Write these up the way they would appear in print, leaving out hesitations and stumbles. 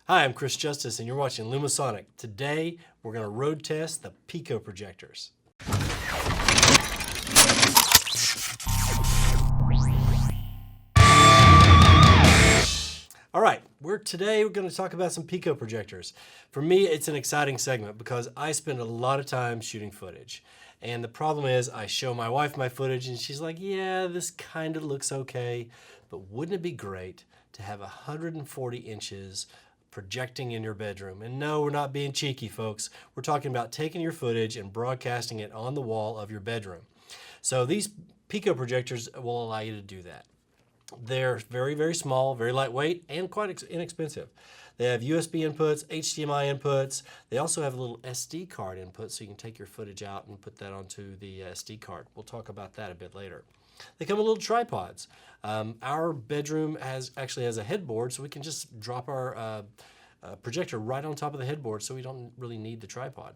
Hi, I'm Chris Justice and you're watching Lumasonic. Today, we're going to road test the pico projectors. All right, today we're going to talk about some pico projectors. For me, it's an exciting segment because I spend a lot of time shooting footage. And the problem is I show my wife my footage and she's like, yeah, this kind of looks okay, but wouldn't it be great to have 140 inches projecting in your bedroom? And no, we're not being cheeky, folks. We're talking about taking your footage and broadcasting it on the wall of your bedroom. So these pico projectors will allow you to do that. They're very, very small, very lightweight, and quite inexpensive. They have USB inputs, HDMI inputs. They also have a little SD card input, so you can take your footage out and put that onto the SD card. We'll talk about that a bit later. They come with little tripods. Our bedroom actually has a headboard, so we can just drop our projector right on top of the headboard, so we don't really need the tripod.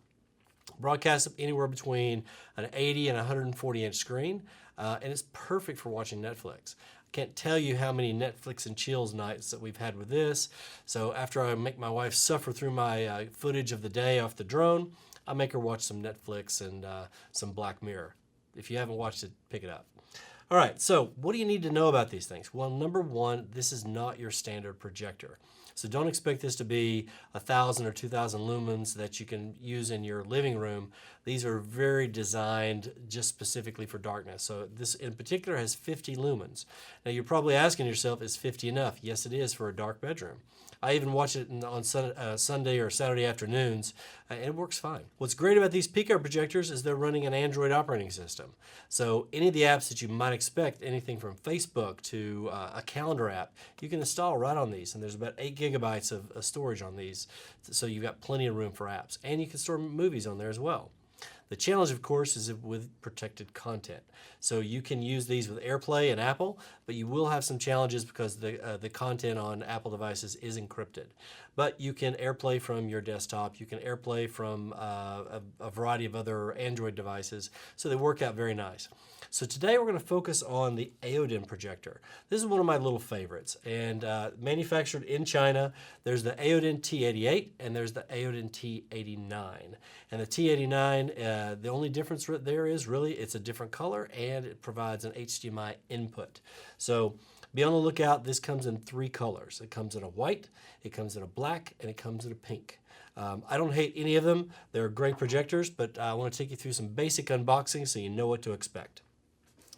Broadcast anywhere between an 80 and 140 inch screen, and it's perfect for watching Netflix. Can't tell you how many Netflix and chills nights that we've had with this. So after I make my wife suffer through my footage of the day off the drone, I make her watch some Netflix and some Black Mirror. If you haven't watched it, pick it up. All right, so what do you need to know about these things? Well, number one, this is not your standard projector. So don't expect this to be 1,000 or 2,000 lumens that you can use in your living room. These are very designed just specifically for darkness. So this in particular has 50 lumens. Now you're probably asking yourself, is 50 enough? Yes, it is for a dark bedroom. I even watch it on Sunday or Saturday afternoons, and it works fine. What's great about these pico projectors is they're running an Android operating system. So any of the apps that you might expect, anything from Facebook to a calendar app, you can install right on these. And there's about 8 gigabytes of storage on these, so you've got plenty of room for apps. And you can store movies on there as well. The challenge, of course, is with protected content. So you can use these with AirPlay and Apple, but you will have some challenges because the content on Apple devices is encrypted. But you can AirPlay from your desktop. You can AirPlay from a variety of other Android devices. So they work out very nice. So today we're going to focus on the Aodin projector. This is one of my little favorites, and manufactured in China. There's the Aodin T88 and there's the Aodin T89. And the T89, the only difference there is really it's a different color and it provides an HDMI input. So be on the lookout. This comes in 3 colors. It comes in a white, it comes in a black, and it comes in a pink. I don't hate any of them. They're great projectors, but I want to take you through some basic unboxing so you know what to expect.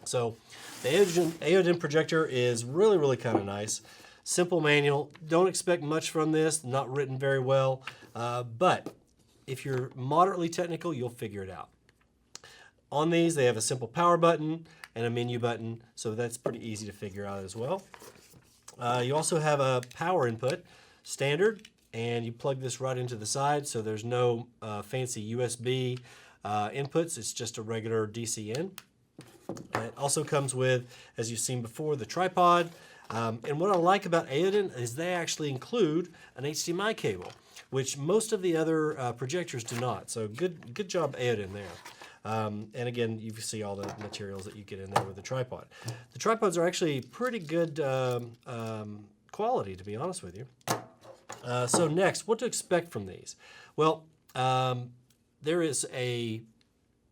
So the Aodin projector is really, really kind of nice. Simple manual. Don't expect much from this. Not written very well, but if you're moderately technical, you'll figure it out. On these, they have a simple power button and a menu button, so that's pretty easy to figure out as well. You also have a power input, standard, and you plug this right into the side, so there's no fancy USB inputs. It's just a regular DC in. It also comes with, as you've seen before, the tripod. And what I like about Aodin is they actually include an HDMI cable, which most of the other projectors do not. So good job, Aodin, there. And again, you see all the materials that you get in there with the tripod. The tripods are actually pretty good quality, to be honest with you. So next, what to expect from these? Well, there is a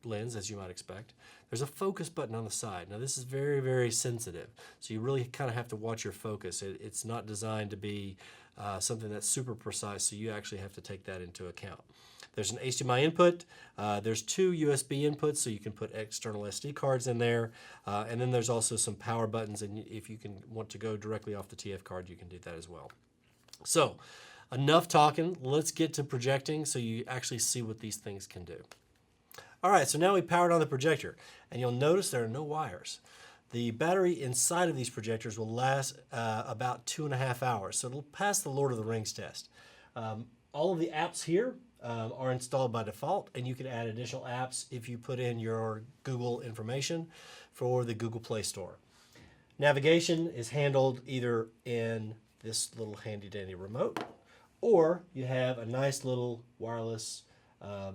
lens, as you might expect. There's a focus button on the side. Now this is very, very sensitive, so you really kind of have to watch your focus. It's not designed to be something that's super precise, so you actually have to take that into account. There's an HDMI input. There's 2 USB inputs, so you can put external SD cards in there. And then there's also some power buttons, and if you want to go directly off the TF card, you can do that as well. So enough talking. Let's get to projecting so you actually see what these things can do. All right, so now we powered on the projector, and you'll notice there are no wires. The battery inside of these projectors will last about 2.5 hours, so it'll pass the Lord of the Rings test. All of the apps here are installed by default, and you can add additional apps if you put in your Google information for the Google Play Store. Navigation is handled either in this little handy-dandy remote, or you have a nice little wireless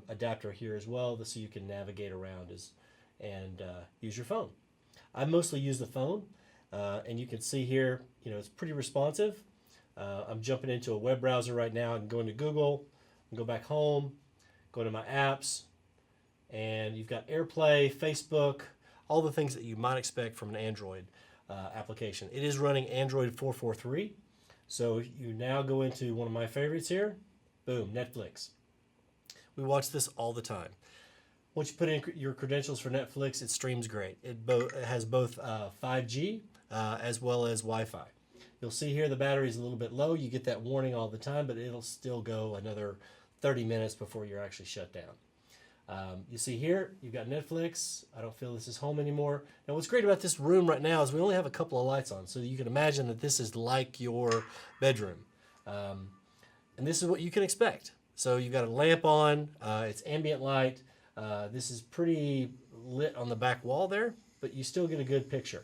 adapter here as well, so you can navigate around and use your phone. I mostly use the phone, and you can see here, it's pretty responsive. I'm jumping into a web browser right now. I can go into Google, and go back home, go to my apps, and you've got AirPlay, Facebook, all the things that you might expect from an Android application. It is running Android 4.4.3, so you now go into one of my favorites here. Boom, Netflix. We watch this all the time. Once you put in your credentials for Netflix, it streams great. It has both 5G as well as Wi-Fi. You'll see here the battery is a little bit low. You get that warning all the time, but it'll still go another 30 minutes before you're actually shut down. You see here, you've got Netflix. I don't feel this is home anymore. Now what's great about this room right now is we only have a couple of lights on, so you can imagine that this is like your bedroom. And this is what you can expect. So you've got a lamp on, it's ambient light. This is pretty lit on the back wall there, but you still get a good picture.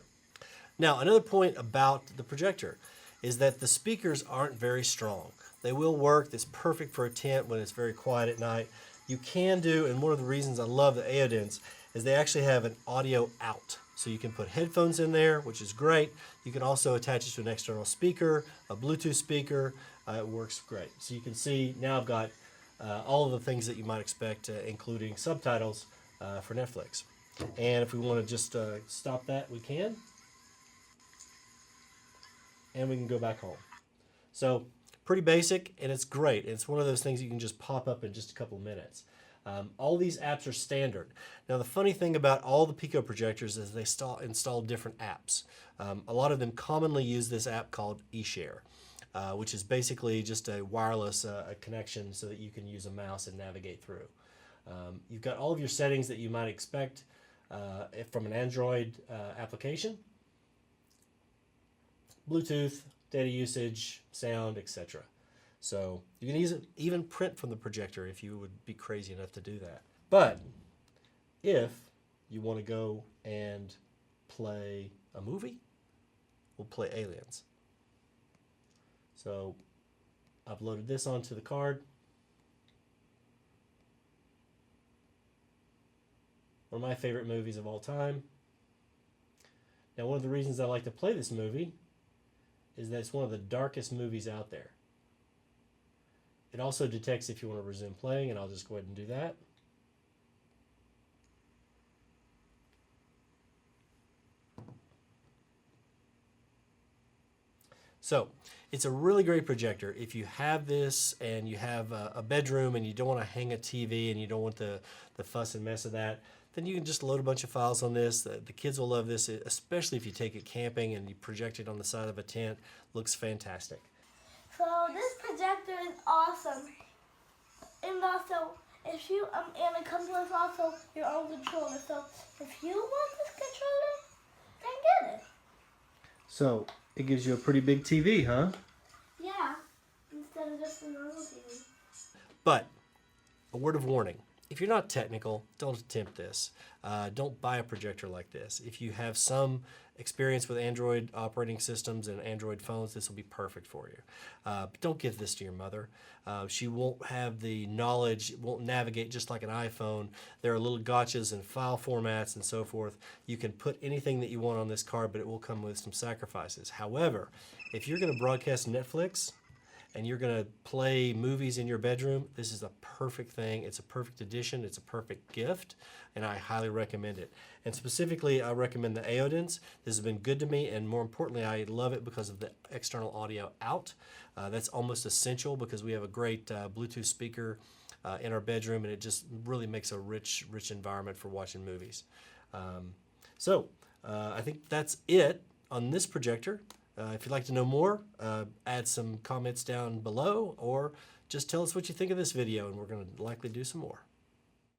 Now, another point about the projector is that the speakers aren't very strong. They will work. It's perfect for a tent when it's very quiet at night. You can do, and one of the reasons I love the Aodins is they actually have an audio out. So you can put headphones in there, which is great. You can also attach it to an external speaker, a Bluetooth speaker. It works great. So you can see now I've got all of the things that you might expect, including subtitles for Netflix. And if we want to just stop that, we can. And we can go back home. So pretty basic, and it's great. It's one of those things you can just pop up in just a couple minutes. All these apps are standard. Now the funny thing about all the Pico projectors is they install different apps. A lot of them commonly use this app called eShare, which is basically just a wireless connection so that you can use a mouse and navigate through. You've got all of your settings that you might expect from an Android application. Bluetooth, data usage, sound, etc. So you can even print from the projector if you would be crazy enough to do that. But if you want to go and play a movie, we'll play Aliens. So I've loaded this onto the card. One of my favorite movies of all time. Now one of the reasons I like to play this movie is that it's one of the darkest movies out there. It also detects if you want to resume playing, and I'll just go ahead and do that. So it's a really great projector. If you have this and you have a bedroom and you don't want to hang a TV and you don't want the fuss and mess of that, then you can just load a bunch of files on this. The kids will love this, especially if you take it camping and you project it on the side of a tent. Looks fantastic. So this projector is awesome. And also, if you and it comes with also your own controller. So if you want this controller, then get it. So it gives you a pretty big TV, huh? Yeah, instead of just a normal TV. But a word of warning. If you're not technical, don't attempt this. Don't buy a projector like this. If you have some experience with Android operating systems and Android phones, this will be perfect for you. But don't give this to your mother. She won't have the knowledge, won't navigate just like an iPhone. There are little gotchas and file formats and so forth. You can put anything that you want on this card, but it will come with some sacrifices. However, if you're going to broadcast Netflix, and you're going to play movies in your bedroom, this is a perfect thing. It's a perfect addition. It's a perfect gift, and I highly recommend it. And specifically, I recommend the Aodins. This has been good to me, and more importantly, I love it because of the external audio out. That's almost essential because we have a great Bluetooth speaker in our bedroom, and it just really makes a rich environment for watching movies. So I think that's it on this projector. If you'd like to know more, add some comments down below, or just tell us what you think of this video, and we're going to likely do some more.